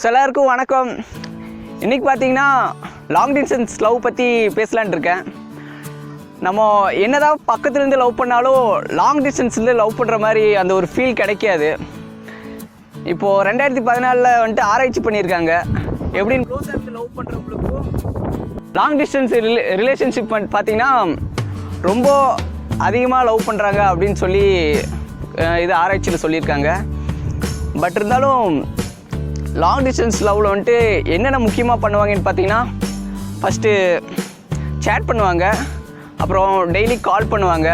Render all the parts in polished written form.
எல்லாருக்கும் வணக்கம். இன்றைக்கி பார்த்தீங்கன்னா லாங் டிஸ்டன்ஸ் லவ் பற்றி பேசலான் இருக்கேன். நம்ம என்னதான் பக்கத்துலேருந்து லவ் பண்ணாலும் லாங் டிஸ்டன்ஸ்லேருந்து லவ் பண்ணுற மாதிரி அந்த ஒரு ஃபீல் கிடைக்காது. இப்போது 2014 வந்துட்டு ஆராய்ச்சி பண்ணியிருக்காங்க. எப்படின்னு க்ளோஸாக இருந்து லவ் பண்ணுறவங்களுக்கும் லாங் டிஸ்டன்ஸ் ரிலேஷன்ஷிப் பார்த்தீங்கன்னா ரொம்ப அதிகமாக லவ் பண்ணுறாங்க அப்படின்னு சொல்லி இது ஆராய்ச்சியில் சொல்லியிருக்காங்க. பட் இருந்தாலும் லாங் டிஸ்டன்ஸ் லவ்வில் வந்துட்டு என்னென்ன முக்கியமாக பண்ணுவாங்கன்னு பார்த்தீங்கன்னா, ஃபஸ்ட்டு சேட் பண்ணுவாங்க, அப்புறம் டெய்லி கால் பண்ணுவாங்க,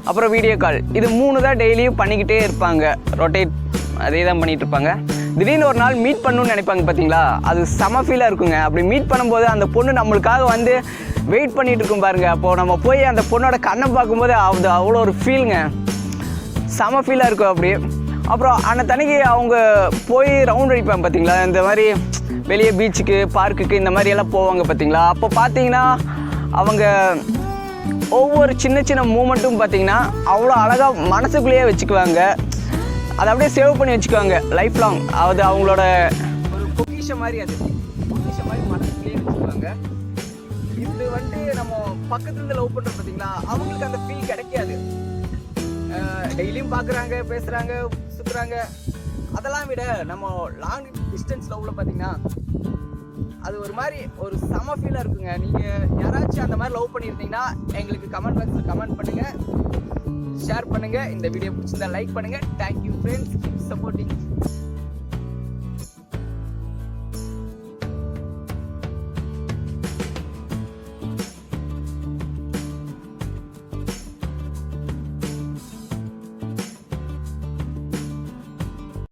அப்புறம் வீடியோ கால். இது 3 தான் டெய்லியும் பண்ணிக்கிட்டே இருப்பாங்க. ரொட்டேட் அதே தான் பண்ணிகிட்டு இருப்பாங்க. திடீர்னு ஒரு நாள் மீட் பண்ணணும்னு நினைப்பாங்க பார்த்தீங்களா, அது செம ஃபீலாக இருக்குங்க. அப்படி மீட் பண்ணும்போது அந்த பொண்ணு நம்மளுக்காக வந்து வெயிட் பண்ணிகிட்டு இருக்கும் பாருங்கள். அப்போது நம்ம போய் அந்த பொண்ணோட கண்ணை பார்க்கும்போது அது அவ்வளோ ஒரு ஃபீலுங்க, செம ஃபீலாக இருக்கும். அப்படி அப்புறம் அந்த தனிக்கு அவங்க போய் ரவுண்ட் அடிப்பாங்க பார்த்தீங்களா, இந்த மாதிரி வெளியே பீச்சுக்கு பார்க்குக்கு இந்த மாதிரி எல்லாம் போவாங்க பார்த்தீங்களா. அப்போ பார்த்தீங்கன்னா அவங்க ஒவ்வொரு சின்ன சின்ன மூமெண்ட்டும் பார்த்தீங்கன்னா அவ்வளோ அழகாக மனசுக்குள்ளேயே வச்சுக்குவாங்க. அதை அப்படியே சேவ் பண்ணி வச்சுக்குவாங்க லைஃப் லாங். அது அவங்களோட ஒரு பொக்கிஷம் மாதிரி, அது பொக்கிஷம் மாதிரி மனசுக்குள்ளேயே வச்சுக்குவாங்க. இது வந்துட்டு நம்ம பக்கத்துலேருந்து லவ் பண்ணுறோம் பார்த்தீங்களா, அவங்களுக்கு அந்த ஃபீல் கிடைக்காது. டெய்லியும் பார்க்குறாங்க, பேசுகிறாங்க, சுற்றுறாங்க. அதெல்லாம் விட நம்ம லாங் டிஸ்டன்ஸ் லவ்வில் பார்த்தீங்கன்னா அது ஒரு மாதிரி ஒரு செம ஃபீலாக இருக்குங்க. நீங்கள் யாராச்சும் அந்த மாதிரி லவ் பண்ணியிருந்தீங்கன்னா எங்களுக்கு கமெண்ட் பாக்ஸில் கமெண்ட் பண்ணுங்கள், ஷேர் பண்ணுங்கள். இந்த வீடியோ பிடிச்சிருந்தா லைக் பண்ணுங்கள். Thank you friends, keep supporting.